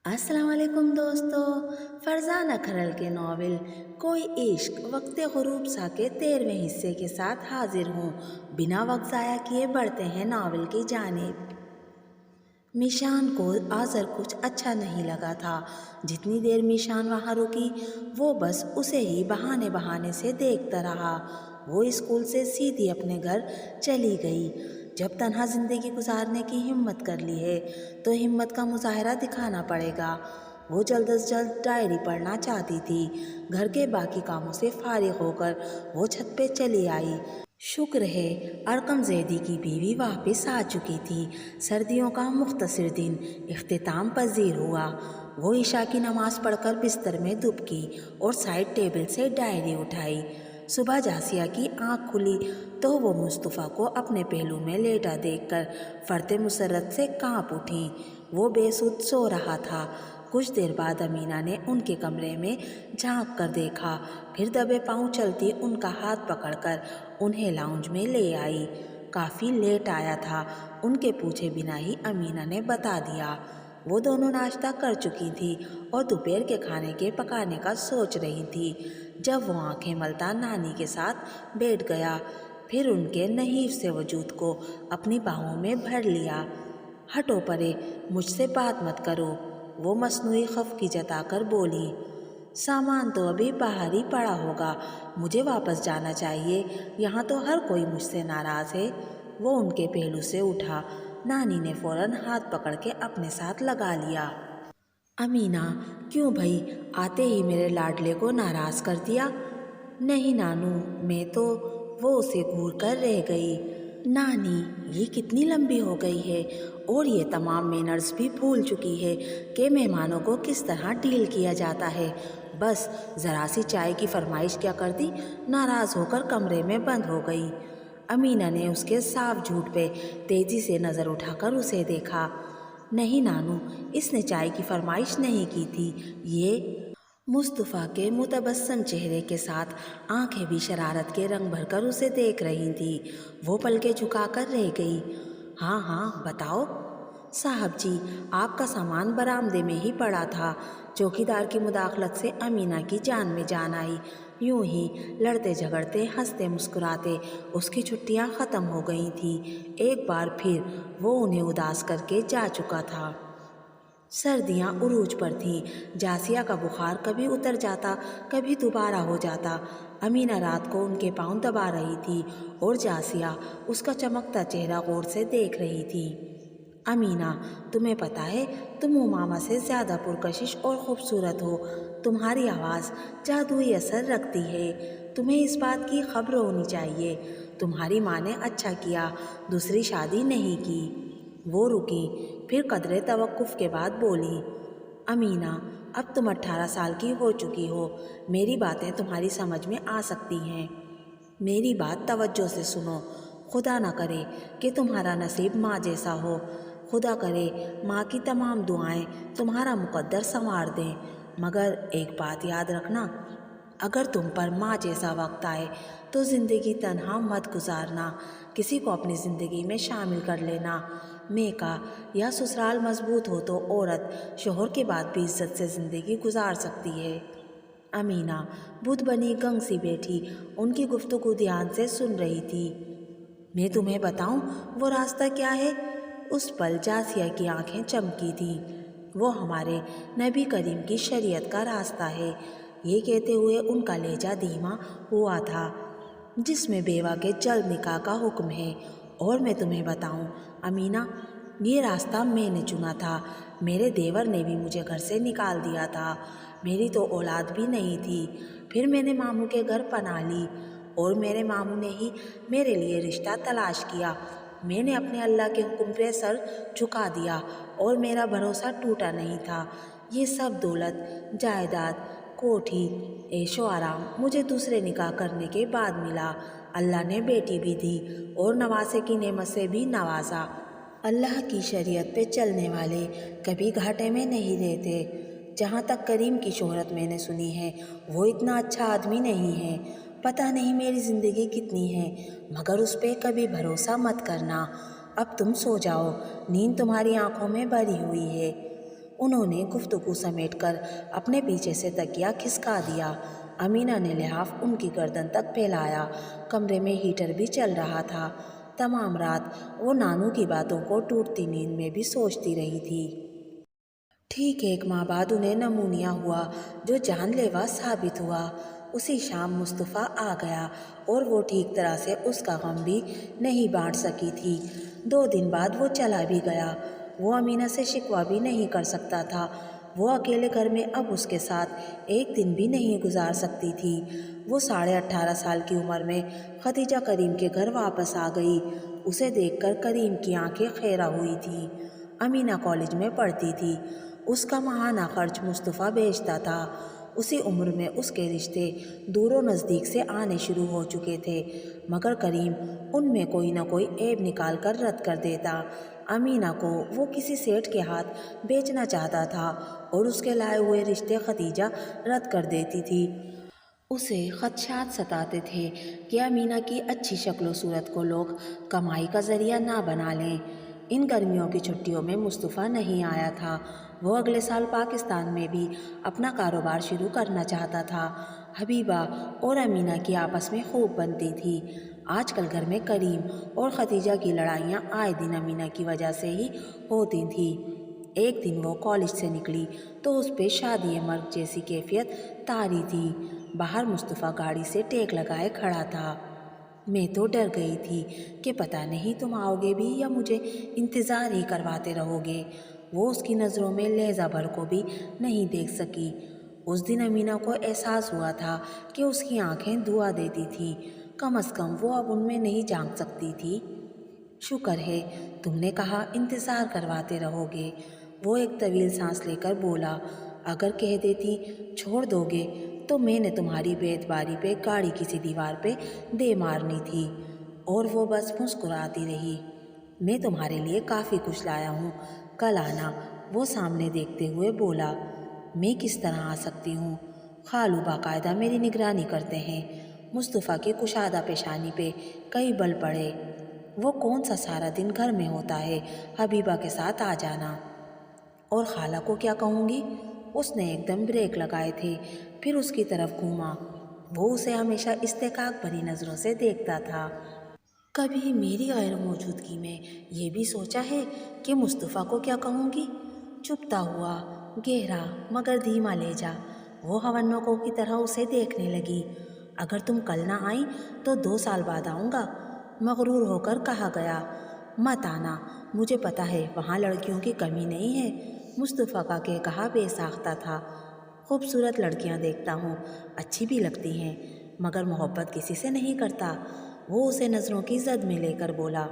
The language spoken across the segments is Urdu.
السلام علیکم دوستو، فرزانہ کھرل کے ناول کوئی عشق وقت غروب سا کے 13ویں حصے کے ساتھ حاضر ہوں۔ بنا وقت ضائع کیے بڑھتے ہیں ناول کی جانب۔ میشان کو آذر کچھ اچھا نہیں لگا تھا۔ جتنی دیر میشان وہاں رکی وہ بس اسے ہی بہانے سے دیکھتا رہا۔ وہ اسکول سے سیدھی اپنے گھر چلی گئی۔ جب تنہا زندگی گزارنے کی ہمت کر لی ہے تو ہمت کا مظاہرہ دکھانا پڑے گا۔ وہ جلد از جلد ڈائری پڑھنا چاہتی تھی۔ گھر کے باقی کاموں سے فارغ ہو کر وہ چھت پہ چلی آئی۔ شکر ہے ارقم زیدی کی بیوی واپس آ چکی تھی۔ سردیوں کا مختصر دن اختتام پذیر ہوا۔ وہ عشاء کی نماز پڑھ کر بستر میں دب کی اور سائڈ ٹیبل سے ڈائری اٹھائی۔ صبح جاسیہ کی آنکھ کھلی تو وہ مصطفیٰ کو اپنے پہلو میں لیٹا دیکھ کر فرط مسرت سے کانپ اٹھی۔ وہ بے سود سو رہا تھا۔ کچھ دیر بعد امینہ نے ان کے کمرے میں جھانک کر دیکھا، پھر دبے پاؤں چلتی ان کا ہاتھ پکڑ کر انہیں لاؤنج میں لے آئی۔ کافی لیٹ آیا تھا، ان کے پوچھے بنا ہی امینہ نے بتا دیا۔ وہ دونوں ناشتہ کر چکی تھی اور دوپہر کے کھانے کے پکانے کا سوچ رہی تھی جب وہ آنکھیں ملتا نانی کے ساتھ بیٹھ گیا، پھر ان کے نحیف سے وجود کو اپنی باہوں میں بھر لیا۔ ہٹو پرے، مجھ سے بات مت کرو، وہ مصنوعی خفگی جتا کر بولی۔ سامان تو ابھی باہر ہی پڑا ہوگا، مجھے واپس جانا چاہیے، یہاں تو ہر کوئی مجھ سے ناراض ہے۔ وہ ان کے پہلو سے اٹھا۔ نانی نے فوراً ہاتھ پکڑ کے اپنے ساتھ لگا لیا۔ امینہ، کیوں بھائی، آتے ہی میرے لاڈلے کو ناراض کر دیا؟ نہیں نانو، میں تو، وہ اسے گھور کر رہ گئی۔ نانی، یہ کتنی لمبی ہو گئی ہے اور یہ تمام مینرز بھی بھول چکی ہے کہ مہمانوں کو کس طرح ڈیل کیا جاتا ہے۔ بس ذرا سی چائے کی فرمائش کیا کر دی، ناراض ہو کر کمرے میں بند ہو گئی۔ امینہ نے اس کے صاف جھوٹ پہ تیزی سے نظر اٹھا کر اسے دیکھا۔ نہیں نانو، اس نے چائے کی فرمائش نہیں کی تھی، یہ مصطفیٰ کے متبسم چہرے کے ساتھ آنکھیں بھی شرارت کے رنگ بھر کر اسے دیکھ رہی تھی۔ وہ پلکیں جھکا کر رہ گئی۔ ہاں ہاں بتاؤ صاحب جی، آپ کا سامان برآمدے میں ہی پڑا تھا۔ چوکیدار کی مداخلت سے امینہ کی جان میں جان آئی۔ یوں ہی لڑتے جھگڑتے ہنستے مسکراتے اس کی چھٹیاں ختم ہو گئی تھیں۔ ایک بار پھر وہ انہیں اداس کر کے جا چکا تھا۔ سردیاں عروج پر تھیں۔ جاسیہ کا بخار کبھی اتر جاتا، کبھی دوبارہ ہو جاتا۔ امینہ رات کو ان کے پاؤں دبا رہی تھی اور جاسیہ اس کا چمکتا چہرہ غور سے دیکھ رہی تھی۔ امینہ، تمہیں پتہ ہے تم امامہ سے زیادہ پرکشش اور خوبصورت ہو۔ تمہاری آواز جادوئی اثر رکھتی ہے۔ تمہیں اس بات کی خبر ہونی چاہیے، تمہاری ماں نے اچھا کیا دوسری شادی نہیں کی۔ وہ رکی، پھر قدرے توقف کے بعد بولی۔ امینہ، اب تم 18 سال کی ہو چکی ہو، میری باتیں تمہاری سمجھ میں آ سکتی ہیں۔ میری بات توجہ سے سنو۔ خدا نہ کرے کہ تمہارا نصیب ماں جیسا ہو، خدا کرے ماں کی تمام دعائیں تمہارا مقدر سنوار دیں، مگر ایک بات یاد رکھنا، اگر تم پر ماں جیسا وقت آئے تو زندگی تنہا مت گزارنا، کسی کو اپنی زندگی میں شامل کر لینا۔ میکا یا سسرال مضبوط ہو تو عورت شوہر کے بعد بھی عزت سے زندگی گزار سکتی ہے۔ امینہ بدھ بنی گنگ سی بیٹھی ان کی گفتگو دھیان سے سن رہی تھی۔ میں تمہیں بتاؤں وہ راستہ کیا ہے؟ اس پل جاسیہ کی آنکھیں چمکی تھیں۔ وہ ہمارے نبی کریم کی شریعت کا راستہ ہے، یہ کہتے ہوئے ان کا لہجہ دھیما ہوا تھا، جس میں بیوہ کے جلد نکاح کا حکم ہے۔ اور میں تمہیں بتاؤں امینہ، یہ راستہ میں نے چنا تھا، میرے دیور نے بھی مجھے گھر سے نکال دیا تھا، میری تو اولاد بھی نہیں تھی، پھر میں نے ماموں کے گھر پناہ لی اور میرے ماموں نے ہی میرے لیے رشتہ تلاش کیا۔ میں نے اپنے اللہ کے حکم پہ سر جھکا دیا اور میرا بھروسہ ٹوٹا نہیں تھا۔ یہ سب دولت، جائیداد، کوٹھی، عیش و آرام مجھے دوسرے نکاح کرنے کے بعد ملا۔ اللہ نے بیٹی بھی دی اور نواسے کی نعمت سے بھی نوازا۔ اللہ کی شریعت پہ چلنے والے کبھی گھاٹے میں نہیں رہتے۔ جہاں تک کریم کی شہرت میں نے سنی ہے وہ اتنا اچھا آدمی نہیں ہے، پتہ نہیں میری زندگی کتنی ہے، مگر اس پہ کبھی بھروسہ مت کرنا۔ اب تم سو جاؤ، نیند تمہاری آنکھوں میں بھری ہوئی ہے۔ انہوں نے گفتگو سمیٹ کر اپنے پیچھے سے تکیہ کھسکا دیا۔ امینہ نے لحاف ان کی گردن تک پھیلایا۔ کمرے میں ہیٹر بھی چل رہا تھا۔ تمام رات وہ نانو کی باتوں کو ٹوٹتی نیند میں بھی سوچتی رہی تھی۔ ٹھیک 1 ماہ بعد انہیں نمونیا ہوا جو جان لیوا ثابت ہوا۔ اسی شام مصطفیٰ آ گیا اور وہ ٹھیک طرح سے اس کا غم بھی نہیں بانٹ سکی تھی۔ 2 دن بعد وہ چلا بھی گیا۔ وہ امینہ سے شکوہ بھی نہیں کر سکتا تھا۔ وہ اکیلے گھر میں اب اس کے ساتھ ایک دن بھی نہیں گزار سکتی تھی۔ وہ 18.5 سال کی عمر میں خدیجہ کریم کے گھر واپس آ گئی۔ اسے دیکھ کر کریم کی آنکھیں خیرہ ہوئی تھیں۔ امینہ کالج میں پڑھتی تھی۔ اس کا ماہانہ خرچ مصطفیٰ بھیجتا تھا۔ اسی عمر میں اس کے رشتے دور و نزدیک سے آنے شروع ہو چکے تھے، مگر کریم ان میں کوئی نہ کوئی عیب نکال کر رد کر دیتا۔ امینہ کو وہ کسی سیٹھ کے ہاتھ بیچنا چاہتا تھا اور اس کے لائے ہوئے رشتے خدیجہ رد کر دیتی تھی۔ اسے خدشات ستاتے تھے کہ امینہ کی اچھی شکل و صورت کو لوگ کمائی کا ذریعہ نہ بنا لیں۔ ان گرمیوں کی چھٹیوں میں مصطفیٰ نہیں آیا تھا۔ وہ اگلے سال پاکستان میں بھی اپنا کاروبار شروع کرنا چاہتا تھا۔ حبیبہ اور امینہ کی آپس میں خوب بنتی تھی۔ آج کل گھر میں کریم اور خدیجہ کی لڑائیاں آئے دن امینہ کی وجہ سے ہی ہوتی تھیں۔ ایک دن وہ کالج سے نکلی تو اس پہ شادی مرگ جیسی کیفیت طاری تھی۔ باہر مصطفیٰ گاڑی سے ٹیک لگائے کھڑا تھا۔ میں تو ڈر گئی تھی کہ پتہ نہیں تم آؤ گے بھی یا مجھے انتظار ہی کرواتے رہو گے۔ وہ اس کی نظروں میں لہجہ بھر کو بھی نہیں دیکھ سکی۔ اس دن امینہ کو احساس ہوا تھا کہ اس کی آنکھیں دعا دیتی تھیں۔ کم از کم وہ اب ان میں نہیں جھانک سکتی تھی۔ شکر ہے تم نے کہا انتظار کرواتے رہو گے۔ وہ ایک طویل سانس لے کر بولا، اگر کہہ دیتی چھوڑ دو گے تو میں نے تمہاری بے اعتباری پہ گاڑی کسی دیوار پہ دے مارنی تھی۔ اور وہ بس مسکراتی رہی۔ میں تمہارے لیے کافی کچھ لایا ہوں، کل آنا۔ وہ سامنے دیکھتے ہوئے بولا، میں کس طرح آ سکتی ہوں؟ خالو باقاعدہ میری نگرانی کرتے ہیں۔ مصطفیٰ کی کشادہ پیشانی پہ کئی بل پڑے۔ وہ کون سا سارا دن گھر میں ہوتا ہے، حبیبہ کے ساتھ آ جانا۔ اور خالہ کو کیا کہوں گی؟ اس نے ایک دم بریک لگائے تھے، پھر اس کی طرف گھوما۔ وہ اسے ہمیشہ استحقاق بھری نظروں سے دیکھتا تھا۔ کبھی میری غیر موجودگی میں یہ بھی سوچا ہے کہ مصطفیٰ کو کیا کہوں گی؟ چپتا ہوا، گہرا مگر دھیما لہجہ۔ وہ ہونوکوں کی طرح اسے دیکھنے لگی۔ اگر تم کل نہ آئیں تو 2 سال بعد آؤں گا۔ مغرور ہو کر کہا گیا، مت آنا، مجھے پتہ ہے وہاں لڑکیوں کی کمی نہیں ہے۔ مصطفیٰ کا کہا بے ساختہ تھا۔ خوبصورت لڑکیاں دیکھتا ہوں، اچھی بھی لگتی ہیں، مگر محبت کسی سے نہیں کرتا۔ وہ اسے نظروں کی زد میں لے کر بولا،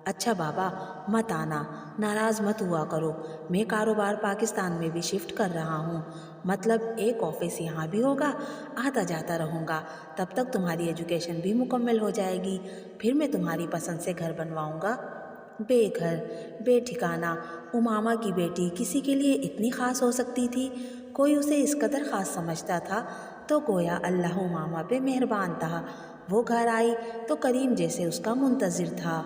اچھا بابا مت آنا، ناراض مت ہوا کرو۔ میں کاروبار پاکستان میں بھی شفٹ کر رہا ہوں، مطلب ایک آفس یہاں بھی ہوگا، آتا جاتا رہوں گا۔ تب تک تمہاری ایجوکیشن بھی مکمل ہو جائے گی، پھر میں تمہاری پسند سے گھر بنواؤں گا۔ بے گھر بے ٹھکانہ امامہ کی بیٹی کسی کے لیے اتنی خاص ہو سکتی تھی؟ کوئی اسے اس قدر خاص سمجھتا تھا تو گویا اللہ امامہ پہ مہربان تھا۔ وہ گھر آئی تو کریم جیسے اس کا منتظر تھا۔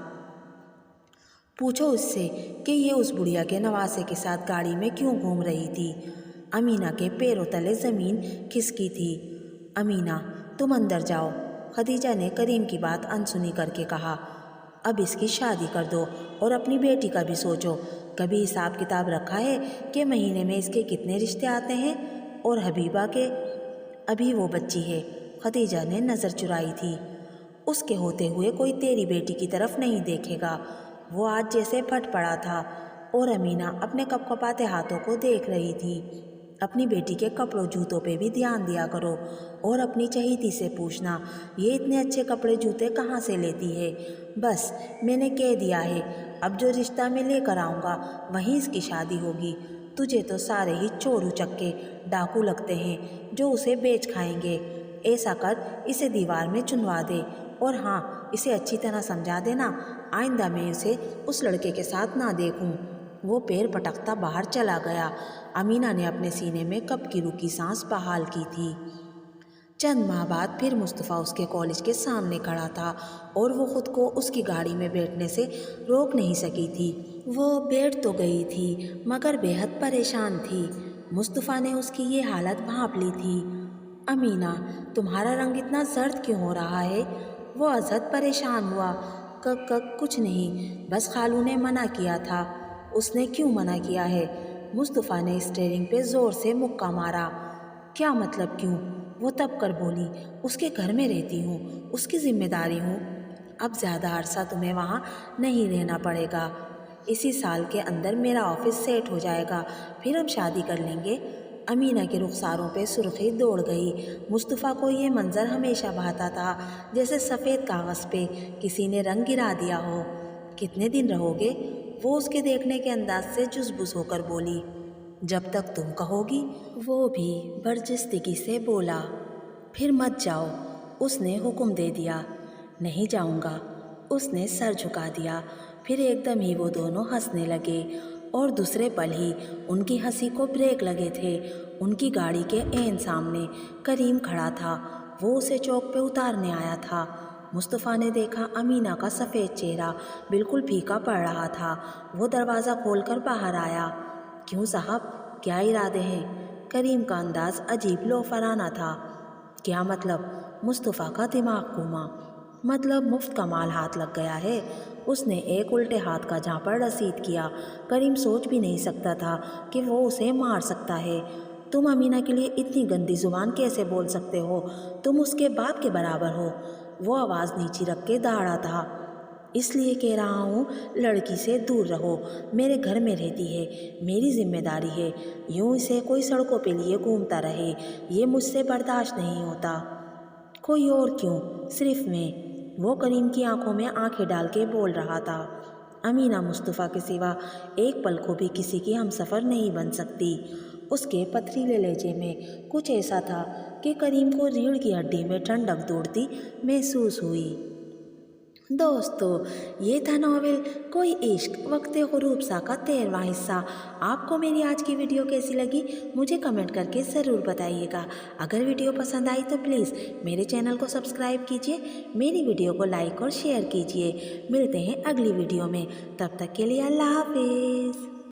پوچھو اس سے کہ یہ اس بڑھیا کے نواسے کے ساتھ گاڑی میں کیوں گھوم رہی تھی۔ امینہ کے پیروں تلے زمین کھسکی تھی۔ امینہ تم اندر جاؤ، خدیجہ نے کریم کی بات انسنی کر کے کہا۔ اب اس کی شادی کر دو اور اپنی بیٹی کا بھی سوچو۔ کبھی حساب کتاب رکھا ہے کہ مہینے میں اس کے کتنے رشتے آتے ہیں؟ اور حبیبہ کے؟ ابھی وہ بچی ہے، خدیجہ نے نظر چرائی تھی۔ اس کے ہوتے ہوئے کوئی تیری بیٹی کی طرف نہیں دیکھے گا۔ وہ آج جیسے پھٹ پڑا تھا اور امینہ اپنے کپ کپاتے ہاتھوں کو دیکھ رہی تھی۔ اپنی بیٹی کے کپڑوں جوتوں پہ بھی دھیان دیا کرو اور اپنی چہیتی سے پوچھنا یہ اتنے اچھے کپڑے جوتے کہاں سے لیتی ہے۔ بس میں نے کہہ دیا ہے، اب جو رشتہ میں لے کر آؤں گا وہیں اس کی شادی ہوگی۔ تجھے تو سارے ہی چور اچکے ڈاکو لگتے ہیں جو اسے بیچ کھائیں گے۔ ایسا کر اسے دیوار میں چنوا دے، اور ہاں اسے اچھی طرح سمجھا دینا آئندہ میں اسے اس لڑکے کے ساتھ نہ دیکھوں۔ وہ پیر پٹکتا باہر چلا گیا۔ امینہ نے اپنے سینے میں کب کی رکی سانس بحال کی تھی۔ چند ماہ بعد پھر مصطفیٰ اس کے کالج کے سامنے کھڑا تھا اور وہ خود کو اس کی گاڑی میں بیٹھنے سے روک نہیں سکی تھی۔ وہ بیٹھ تو گئی تھی مگر بے حد پریشان تھی۔ مصطفیٰ نے اس کی یہ حالت بھانپ لی تھی۔ امینا، تمہارا رنگ اتنا زرد کیوں ہو رہا ہے؟ وہ ازحد پریشان ہوا۔ کچھ نہیں، بس خالو نے منع کیا تھا۔ اس نے کیوں منع کیا ہے؟ مصطفیٰ نے اسٹیئرنگ پہ زور سے مکہ مارا۔ کیا مطلب کیوں؟ وہ تب کر بولی، اس کے گھر میں رہتی ہوں، اس کی ذمہ داری ہوں۔ اب زیادہ عرصہ تمہیں وہاں نہیں رہنا پڑے گا۔ اسی سال کے اندر میرا آفس سیٹ ہو جائے گا، پھر ہم شادی کر لیں گے۔ امینا کے رخساروں پہ سرخی دوڑ گئی۔ مصطفیٰ کو یہ منظر ہمیشہ بھاتا تھا، جیسے سفید کاغذ پہ کسی نے رنگ گرا دیا ہو۔ کتنے دن رہو گے؟ وہ اس کے دیکھنے کے انداز سے جزبز ہو کر بولی۔ جب تک تم کہو گی۔ وہ بھی برجستگی سے بولا۔ پھر مت جاؤ، اس نے حکم دے دیا۔ نہیں جاؤں گا، اس نے سر جھکا دیا۔ پھر ایک دم ہی وہ دونوں ہنسنے لگے، اور دوسرے پل ہی ان کی ہنسی کو بریک لگے تھے۔ ان کی گاڑی کے عین سامنے کریم کھڑا تھا۔ وہ اسے چوک پہ اتارنے آیا تھا۔ مصطفیٰ نے دیکھا امینا کا سفید چہرہ بالکل پھیکا پڑ رہا تھا۔ وہ دروازہ کھول کر باہر آیا۔ کیوں صاحب، کیا ارادے ہیں؟ کریم کا انداز عجیب لوفرانہ تھا۔ کیا مطلب؟ مصطفیٰ کا دماغ گھوما۔ مطلب مفت کا مال ہاتھ لگ گیا ہے۔ اس نے ایک الٹے ہاتھ کا جھانپڑ رسید کیا۔ کریم سوچ بھی نہیں سکتا تھا کہ وہ اسے مار سکتا ہے۔ تم امینا کے لیے اتنی گندی زبان کیسے بول سکتے ہو؟ تم اس کے باپ کے برابر ہو۔ وہ آواز نیچی رکھ کے دہاڑا تھا۔ اس لیے کہہ رہا ہوں، لڑکی سے دور رہو۔ میرے گھر میں رہتی ہے، میری ذمہ داری ہے۔ یوں اسے کوئی سڑکوں پہ لیے گھومتا رہے، یہ مجھ سے برداشت نہیں ہوتا۔ کوئی اور کیوں، صرف میں۔ وہ کریم کی آنکھوں میں آنکھیں ڈال کے بول رہا تھا۔ امینا مصطفیٰ کے سوا ایک پل کو بھی کسی کی ہمسفر نہیں بن سکتی۔ اس کے پتھریلے لہجے میں کچھ ایسا تھا کہ کریم کو ریڑھ کی ہڈی میں ٹھنڈک دوڑتی محسوس ہوئی۔ دوستو، یہ تھا ناول کوئی عشق وقت غروب سا کا 13واں حصہ۔ آپ کو میری آج کی ویڈیو کیسی لگی مجھے کمنٹ کر کے ضرور بتائیے گا۔ اگر ویڈیو پسند آئی تو پلیز میرے چینل کو سبسکرائب کیجیے، میری ویڈیو کو لائک اور شیئر کیجیے۔ ملتے ہیں اگلی ویڈیو میں، تب تک کے لیے اللہ حافظ۔